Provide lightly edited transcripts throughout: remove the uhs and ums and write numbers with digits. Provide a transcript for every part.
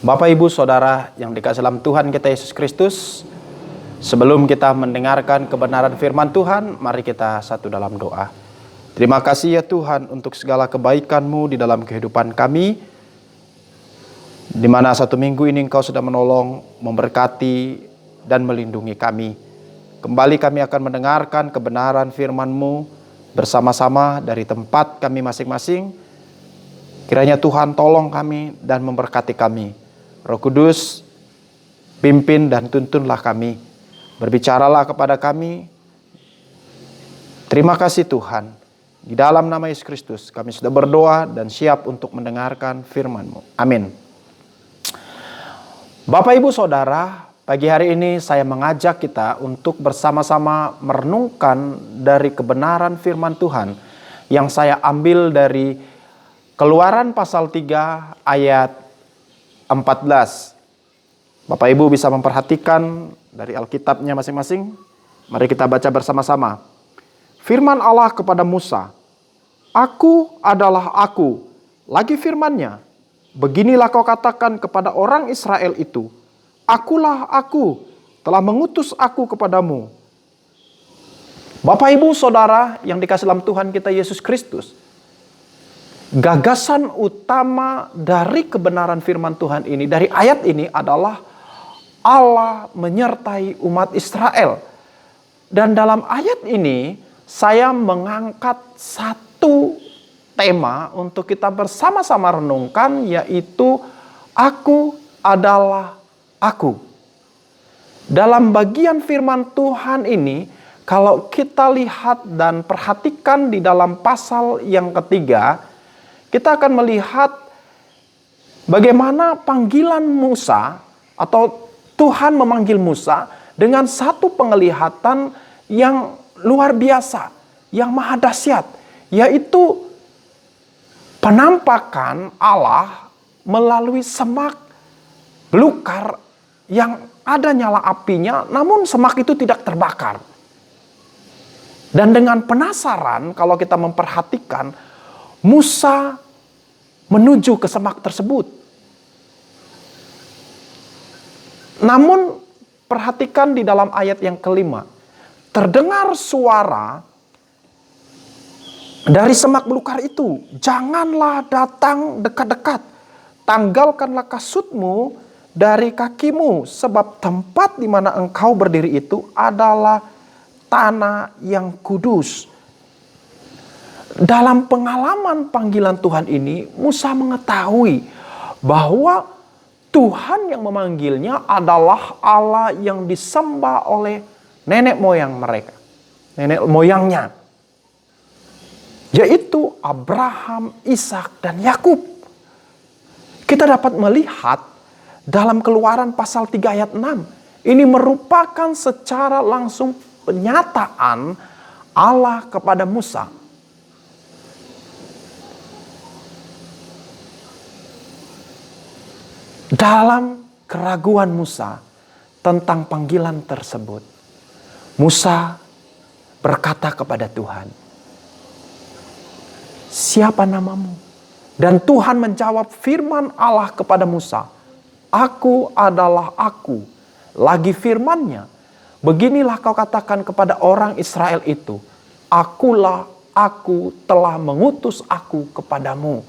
Bapak, Ibu, Saudara yang dikasihi dalam Tuhan kita Yesus Kristus, sebelum kita mendengarkan kebenaran firman Tuhan, mari kita satu dalam doa. Terima kasih ya Tuhan untuk segala kebaikan-Mu di dalam kehidupan kami, di mana satu minggu ini Engkau sudah menolong, memberkati, dan melindungi kami. Kembali kami akan mendengarkan kebenaran firman-Mu bersama-sama dari tempat kami masing-masing. Kiranya Tuhan tolong kami dan memberkati kami. Roh Kudus, pimpin dan tuntunlah kami. Berbicaralah kepada kami. Terima kasih Tuhan. Di dalam nama Yesus Kristus kami sudah berdoa dan siap untuk mendengarkan firman-Mu. Amin. Bapak, Ibu, Saudara, pagi hari ini saya mengajak kita untuk bersama-sama merenungkan dari kebenaran firman Tuhan yang saya ambil dari Keluaran pasal 3 ayat 14. Bapak Ibu bisa memperhatikan dari Alkitabnya masing-masing. Mari kita baca bersama-sama. Firman Allah kepada Musa, "Aku adalah Aku." Lagi firman-Nya, "Beginilah kau katakan kepada orang Israel itu, Akulah Aku, telah mengutus Aku kepadamu." Bapak, Ibu, Saudara yang dikasihi dalam Tuhan kita Yesus Kristus, gagasan utama dari kebenaran firman Tuhan ini, dari ayat ini adalah Allah menyertai umat Israel. Dan dalam ayat ini saya mengangkat satu tema untuk kita bersama-sama renungkan, yaitu Aku adalah Aku. Dalam bagian firman Tuhan ini, kalau kita lihat dan perhatikan di dalam pasal yang ketiga, kita akan melihat bagaimana panggilan Musa atau Tuhan memanggil Musa dengan satu penglihatan yang luar biasa, yang maha dahsyat, yaitu penampakan Allah melalui semak belukar yang ada nyala apinya, namun semak itu tidak terbakar. Dan dengan penasaran, kalau kita memperhatikan, Musa menuju ke semak tersebut. Namun perhatikan di dalam ayat yang kelima, terdengar suara dari semak belukar itu, "Janganlah datang dekat-dekat, tanggalkanlah kasutmu dari kakimu, sebab tempat di mana engkau berdiri itu adalah tanah yang kudus." Dalam pengalaman panggilan Tuhan ini, Musa mengetahui bahwa Tuhan yang memanggilnya adalah Allah yang disembah oleh nenek moyang mereka, nenek moyangnya, yaitu Abraham, Ishak, dan Yakub. Kita dapat melihat dalam Keluaran pasal 3 ayat 6, ini merupakan secara langsung penyataan Allah kepada Musa. Dalam keraguan Musa tentang panggilan tersebut, Musa berkata kepada Tuhan, "Siapa namamu?" Dan Tuhan menjawab firman Allah kepada Musa, "Aku adalah Aku." Lagi firman-Nya, "Beginilah kau katakan kepada orang Israel itu, Akulah Aku, telah mengutus Aku kepadamu."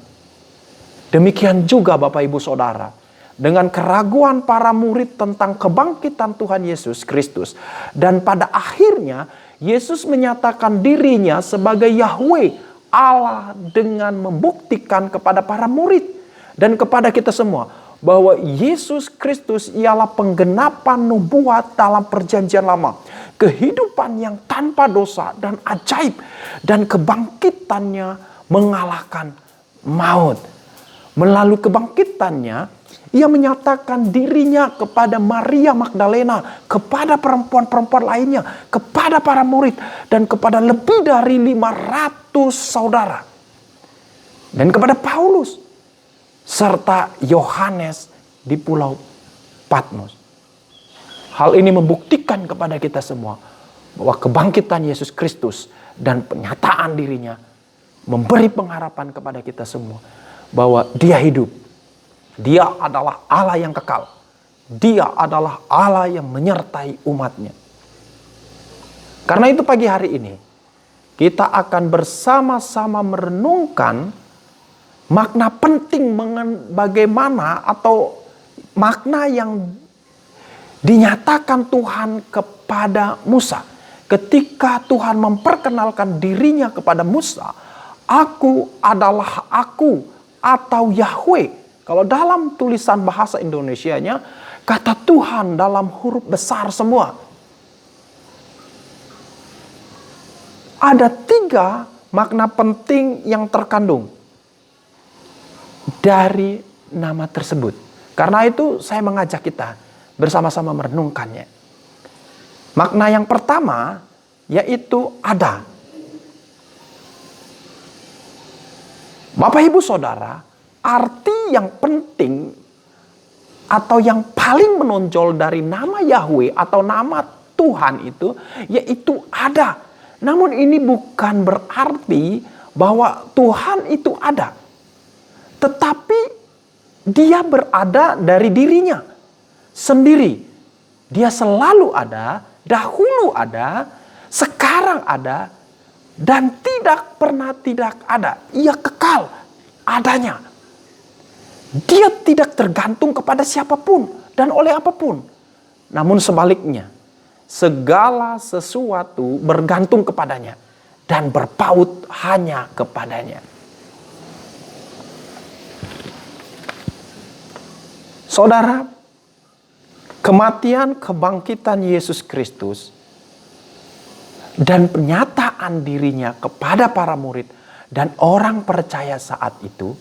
Demikian juga Bapak, Ibu, Saudara, dengan keraguan para murid tentang kebangkitan Tuhan Yesus Kristus. Dan pada akhirnya Yesus menyatakan dirinya sebagai Yahweh, Allah, dengan membuktikan kepada para murid dan kepada kita semua bahwa Yesus Kristus ialah penggenapan nubuat dalam perjanjian lama. Kehidupan yang tanpa dosa dan ajaib, dan kebangkitannya mengalahkan maut. Melalui kebangkitannya, Ia menyatakan dirinya kepada Maria Magdalena, kepada perempuan-perempuan lainnya, kepada para murid, dan kepada lebih dari 500 saudara. Dan kepada Paulus, serta Yohanes di Pulau Patmos. Hal ini membuktikan kepada kita semua bahwa kebangkitan Yesus Kristus dan penyataan dirinya memberi pengharapan kepada kita semua bahwa Dia hidup. Dia adalah Allah yang kekal. Dia adalah Allah yang menyertai umatnya. Karena itu pagi hari ini, kita akan bersama-sama merenungkan makna penting bagaimana atau makna yang dinyatakan Tuhan kepada Musa. Ketika Tuhan memperkenalkan dirinya kepada Musa, aku adalah aku atau Yahweh. Kalau dalam tulisan bahasa Indonesianya, kata Tuhan dalam huruf besar semua. Ada 3 makna penting yang terkandung dari nama tersebut. Karena itu saya mengajak kita bersama-sama merenungkannya. Makna yang pertama yaitu ada. Bapak Ibu Saudara, arti yang penting atau yang paling menonjol dari nama Yahweh atau nama Tuhan itu yaitu ada. Namun ini bukan berarti bahwa Tuhan itu ada. Tetapi dia berada dari dirinya sendiri. Dia selalu ada, dahulu ada, sekarang ada, dan tidak pernah tidak ada. Ia kekal adanya. Dia tidak tergantung kepada siapapun dan oleh apapun. Namun sebaliknya, segala sesuatu bergantung kepadanya dan berpaut hanya kepadanya. Saudara, kematian kebangkitan Yesus Kristus dan penyataan dirinya kepada para murid dan orang percaya saat itu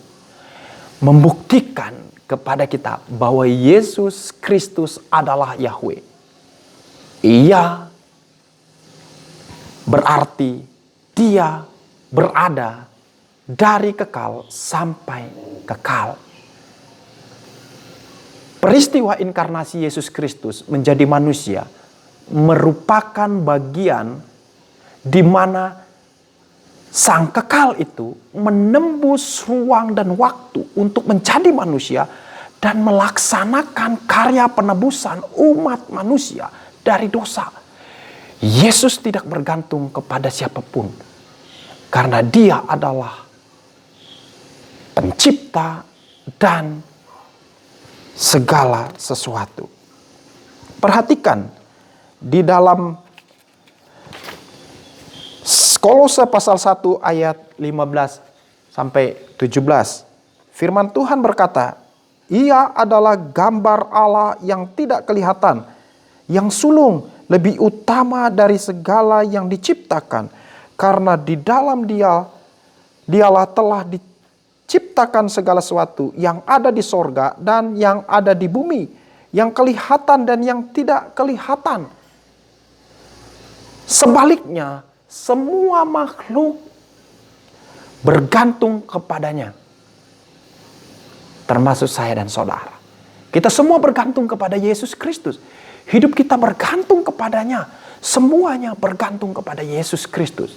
membuktikan kepada kita bahwa Yesus Kristus adalah Yahweh. Ia berarti dia berada dari kekal sampai kekal. Peristiwa inkarnasi Yesus Kristus menjadi manusia merupakan bagian di mana sang kekal itu menembus ruang dan waktu untuk menjadi manusia dan melaksanakan karya penebusan umat manusia dari dosa. Yesus tidak bergantung kepada siapapun karena dia adalah pencipta dan segala sesuatu. Perhatikan di dalam Kolose pasal 1 ayat 15 sampai 17. Firman Tuhan berkata, "Ia adalah gambar Allah yang tidak kelihatan, yang sulung lebih utama dari segala yang diciptakan, karena di dalam dialah telah diciptakan segala sesuatu yang ada di sorga dan yang ada di bumi, yang kelihatan dan yang tidak kelihatan. Sebaliknya, semua makhluk bergantung kepadanya." Termasuk saya dan saudara. Kita semua bergantung kepada Yesus Kristus. Hidup kita bergantung kepadanya. Semuanya bergantung kepada Yesus Kristus.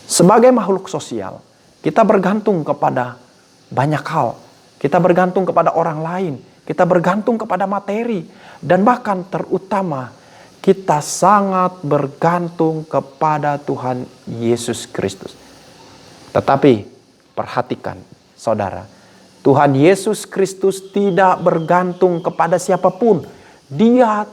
Sebagai makhluk sosial, kita bergantung kepada banyak hal. Kita bergantung kepada orang lain. Kita bergantung kepada materi. Dan bahkan terutama, kita sangat bergantung kepada Tuhan Yesus Kristus. Tetapi perhatikan saudara, Tuhan Yesus Kristus tidak bergantung kepada siapapun. Dia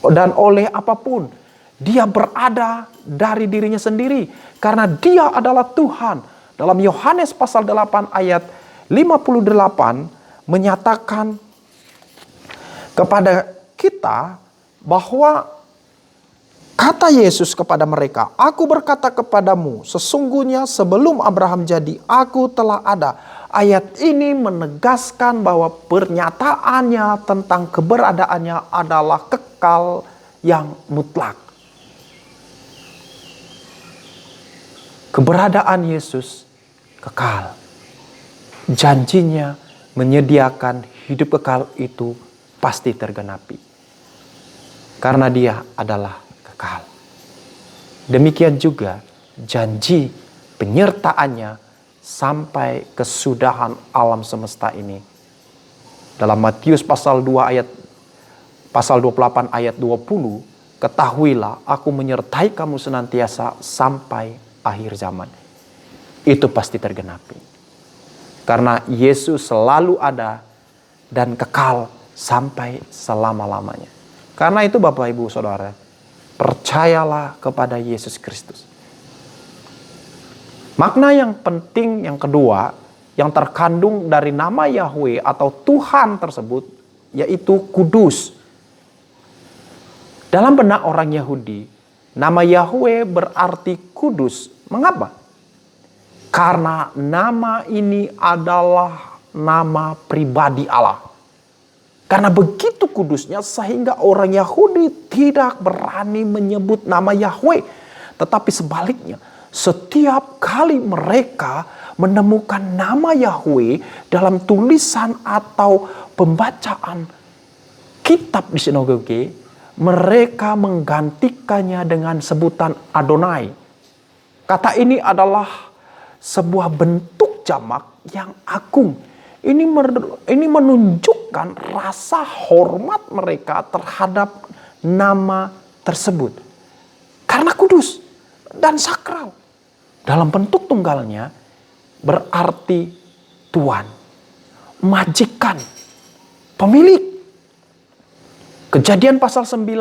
dan oleh apapun. Dia berada dari dirinya sendiri. Karena dia adalah Tuhan. Dalam Yohanes pasal 8 ayat 58 menyatakan kepada kita bahwa kata Yesus kepada mereka, "Aku berkata kepadamu, sesungguhnya sebelum Abraham jadi, aku telah ada." Ayat ini menegaskan bahwa pernyataannya tentang keberadaannya adalah kekal yang mutlak. Keberadaan Yesus kekal. Janjinya menyediakan hidup kekal itu pasti tergenapi. Karena dia adalah Demikian juga janji penyertaannya sampai kesudahan alam semesta ini. Dalam Matius pasal 28 ayat 20, ketahuilah aku menyertai kamu senantiasa sampai akhir zaman. Itu pasti tergenapi. Karena Yesus selalu ada dan kekal sampai selama-lamanya. Karena itu Bapak Ibu Saudara, percayalah kepada Yesus Kristus. Makna yang penting yang kedua yang terkandung dari nama Yahweh atau Tuhan tersebut yaitu kudus. Dalam benak orang Yahudi, nama Yahweh berarti kudus. Mengapa? Karena nama ini adalah nama pribadi Allah. Karena begitu kudusnya sehingga orang Yahudi tidak berani menyebut nama Yahweh. Tetapi sebaliknya, setiap kali mereka menemukan nama Yahweh dalam tulisan atau pembacaan kitab di sinagoge, mereka menggantikannya dengan sebutan Adonai. Kata ini adalah sebuah bentuk jamak yang agung. Ini menunjukkan rasa hormat mereka terhadap nama tersebut. Karena kudus dan sakral. Dalam bentuk tunggalnya berarti Tuhan, majikan, pemilik. Kejadian pasal 19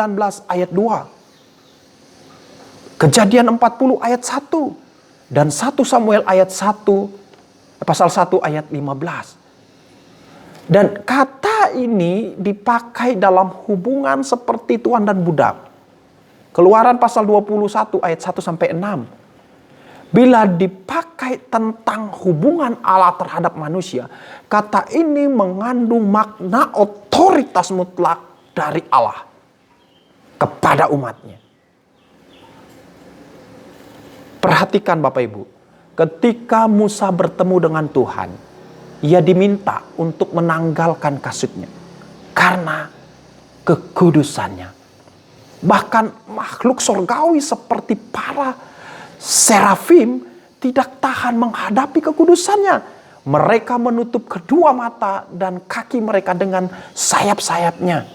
ayat 2. Kejadian 40 ayat 1. Dan 1 Samuel ayat 1, pasal 1 ayat 15. Dan kata ini dipakai dalam hubungan seperti tuan dan budak. Keluaran pasal 21 ayat 1 sampai 6. Bila dipakai tentang hubungan Allah terhadap manusia, kata ini mengandung makna otoritas mutlak dari Allah kepada umatnya. Perhatikan Bapak Ibu, ketika Musa bertemu dengan Tuhan, ia diminta untuk menanggalkan kasutnya karena kekudusannya. Bahkan makhluk surgawi seperti para serafim tidak tahan menghadapi kekudusannya. Mereka menutup kedua mata dan kaki mereka dengan sayap-sayapnya,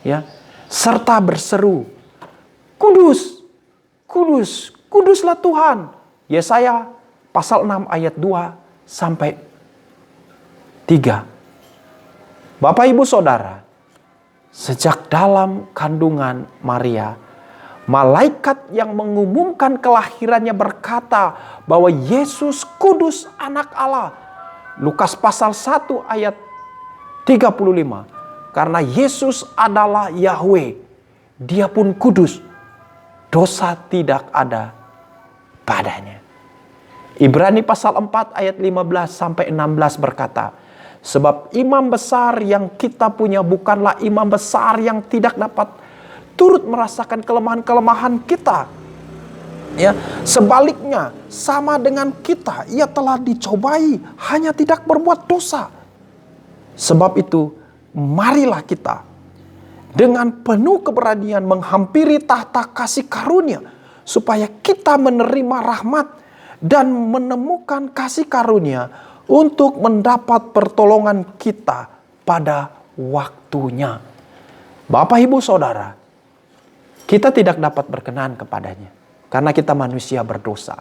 ya, serta berseru, "Kudus, kudus, kuduslah Tuhan." Yesaya pasal 6 ayat 2 sampai 3. Bapak Ibu Saudara, sejak dalam kandungan Maria, malaikat yang mengumumkan kelahirannya berkata bahwa Yesus kudus anak Allah. Lukas pasal 1 ayat 35. Karena Yesus adalah Yahweh, Dia pun kudus, dosa tidak ada padanya. Ibrani pasal 4 ayat 15 sampai 16 berkata, sebab imam besar yang kita punya bukanlah imam besar yang tidak dapat turut merasakan kelemahan-kelemahan kita. Ya, sebaliknya sama dengan kita, ia telah dicobai, hanya tidak berbuat dosa. Sebab itu, marilah kita dengan penuh keberanian menghampiri tahta kasih karunia, supaya kita menerima rahmat dan menemukan kasih karunia untuk mendapat pertolongan kita pada waktunya. Bapak Ibu Saudara, kita tidak dapat berkenan kepadanya karena kita manusia berdosa.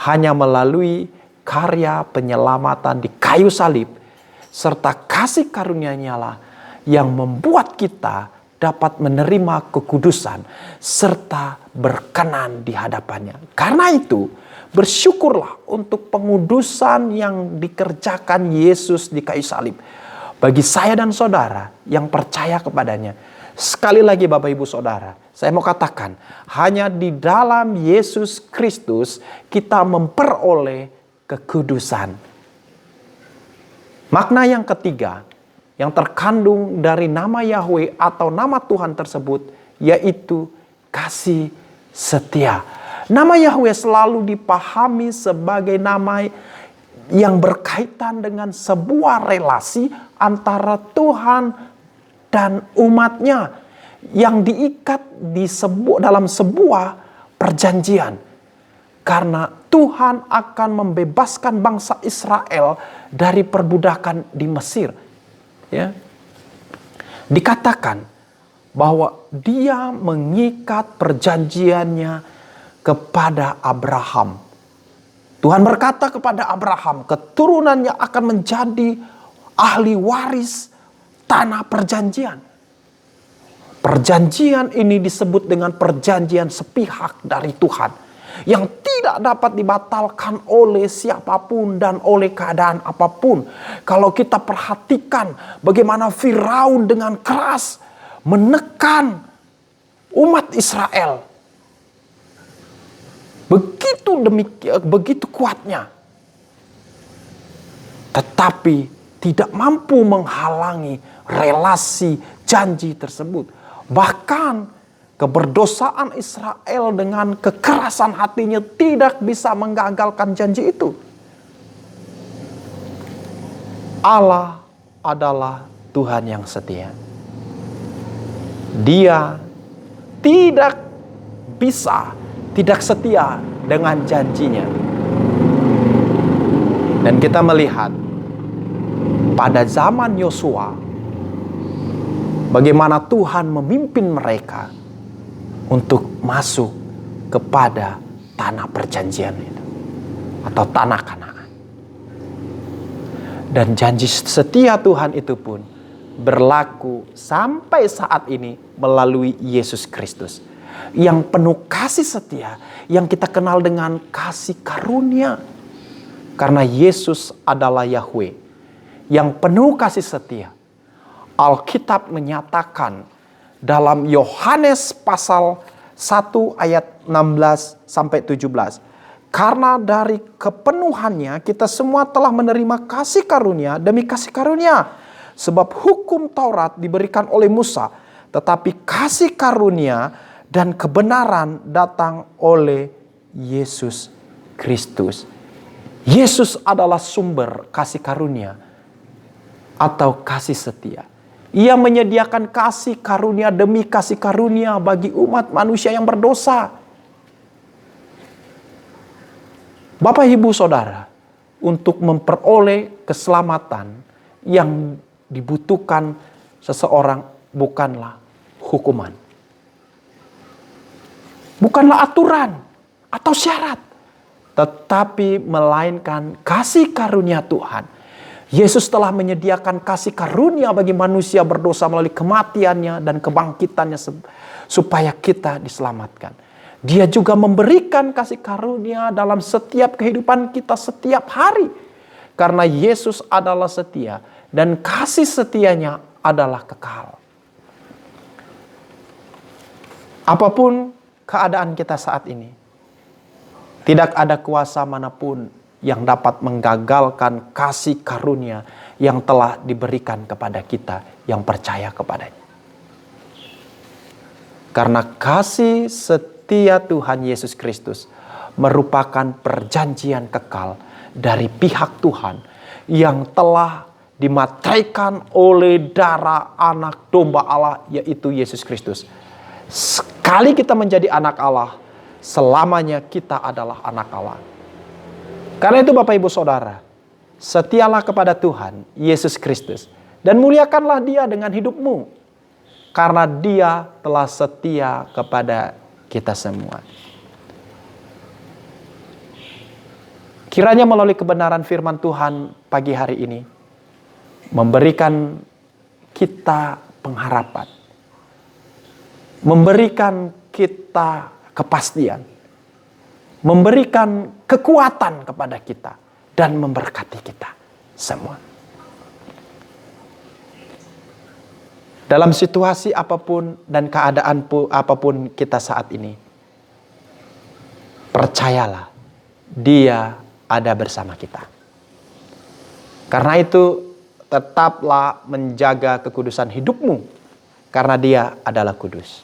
Hanya melalui karya penyelamatan di kayu salib serta kasih karunia-Nya lah yang membuat kita dapat menerima kekudusan serta berkenan di hadapannya. Karena itu, bersyukurlah untuk pengudusan yang dikerjakan Yesus di kayu salib. Bagi saya dan saudara yang percaya kepadanya. Sekali lagi Bapak Ibu Saudara, saya mau katakan, hanya di dalam Yesus Kristus kita memperoleh kekudusan. Makna yang ketiga yang terkandung dari nama Yahweh atau nama Tuhan tersebut yaitu kasih setia. Nama Yahweh selalu dipahami sebagai nama yang berkaitan dengan sebuah relasi antara Tuhan dan umatnya yang diikat dalam sebuah perjanjian. Karena Tuhan akan membebaskan bangsa Israel dari perbudakan di Mesir. Ya. Dikatakan bahwa dia mengikat perjanjiannya kepada Abraham. Tuhan berkata kepada Abraham, keturunannya akan menjadi ahli waris tanah perjanjian. Perjanjian ini disebut dengan perjanjian sepihak dari Tuhan, yang tidak dapat dibatalkan oleh siapapun dan oleh keadaan apapun. Kalau kita perhatikan bagaimana Firaun dengan keras menekan umat Israel, begitu kuatnya, tetapi tidak mampu menghalangi relasi janji tersebut. Bahkan keberdosaan Israel dengan kekerasan hatinya tidak bisa menggagalkan janji itu. Allah adalah Tuhan yang setia. Dia tidak setia dengan janjinya. Dan kita melihat pada zaman Yosua, bagaimana Tuhan memimpin mereka untuk masuk kepada tanah perjanjian itu, atau tanah Kanaan. Dan janji setia Tuhan itu pun berlaku sampai saat ini melalui Yesus Kristus, yang penuh kasih setia, yang kita kenal dengan kasih karunia. Karena Yesus adalah Yahweh yang penuh kasih setia. Alkitab menyatakan dalam Yohanes pasal 1 ayat 16 sampai 17. Karena dari kepenuhannya kita semua telah menerima kasih karunia demi kasih karunia. Sebab hukum Taurat diberikan oleh Musa, tetapi kasih karunia dan kebenaran datang oleh Yesus Kristus. Yesus adalah sumber kasih karunia atau kasih setia. Ia menyediakan kasih karunia demi kasih karunia bagi umat manusia yang berdosa. Bapak, Ibu, Saudara, untuk memperoleh keselamatan yang dibutuhkan seseorang bukanlah hukuman, bukanlah aturan atau syarat, tetapi melainkan kasih karunia Tuhan. Yesus telah menyediakan kasih karunia bagi manusia berdosa melalui kematiannya dan kebangkitannya supaya kita diselamatkan. Dia juga memberikan kasih karunia dalam setiap kehidupan kita setiap hari. Karena Yesus adalah setia dan kasih setianya adalah kekal. Apapun keadaan kita saat ini, tidak ada kuasa manapun yang dapat menggagalkan kasih karunia yang telah diberikan kepada kita yang percaya kepadanya. Karena kasih setia Tuhan Yesus Kristus merupakan perjanjian kekal dari pihak Tuhan yang telah dimateraikan oleh darah anak domba Allah, yaitu Yesus Kristus. Sekali kita menjadi anak Allah, selamanya kita adalah anak Allah. Karena itu Bapak, Ibu, Saudara, setialah kepada Tuhan Yesus Kristus dan muliakanlah Dia dengan hidupmu, karena Dia telah setia kepada kita semua. Kiranya melalui kebenaran firman Tuhan pagi hari ini memberikan kita pengharapan, memberikan kita kepastian, memberikan kekuatan kepada kita, dan memberkati kita semua. Dalam situasi apapun dan keadaan apapun kita saat ini, percayalah, Dia ada bersama kita. Karena itu, tetaplah menjaga kekudusan hidupmu, karena Dia adalah kudus.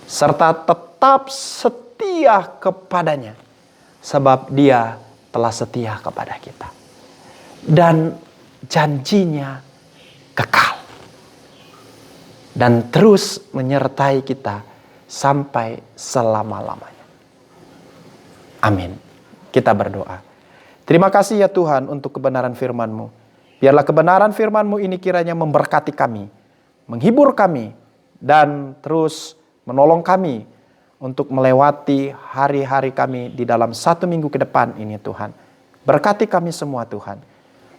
Serta tetap setia kepadanya, sebab Dia telah setia kepada kita. Dan janjinya kekal. Dan terus menyertai kita sampai selama-lamanya. Amin. Kita berdoa. Terima kasih ya Tuhan untuk kebenaran firman-Mu. Biarlah kebenaran firman-Mu ini kiranya memberkati kami, menghibur kami, dan terus menolong kami untuk melewati hari-hari kami di dalam 1 minggu ke depan ini Tuhan. Berkati kami semua Tuhan.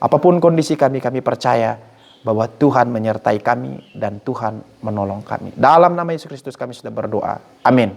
Apapun kondisi kami, kami percaya bahwa Tuhan menyertai kami dan Tuhan menolong kami. Dalam nama Yesus Kristus kami sudah berdoa. Amin.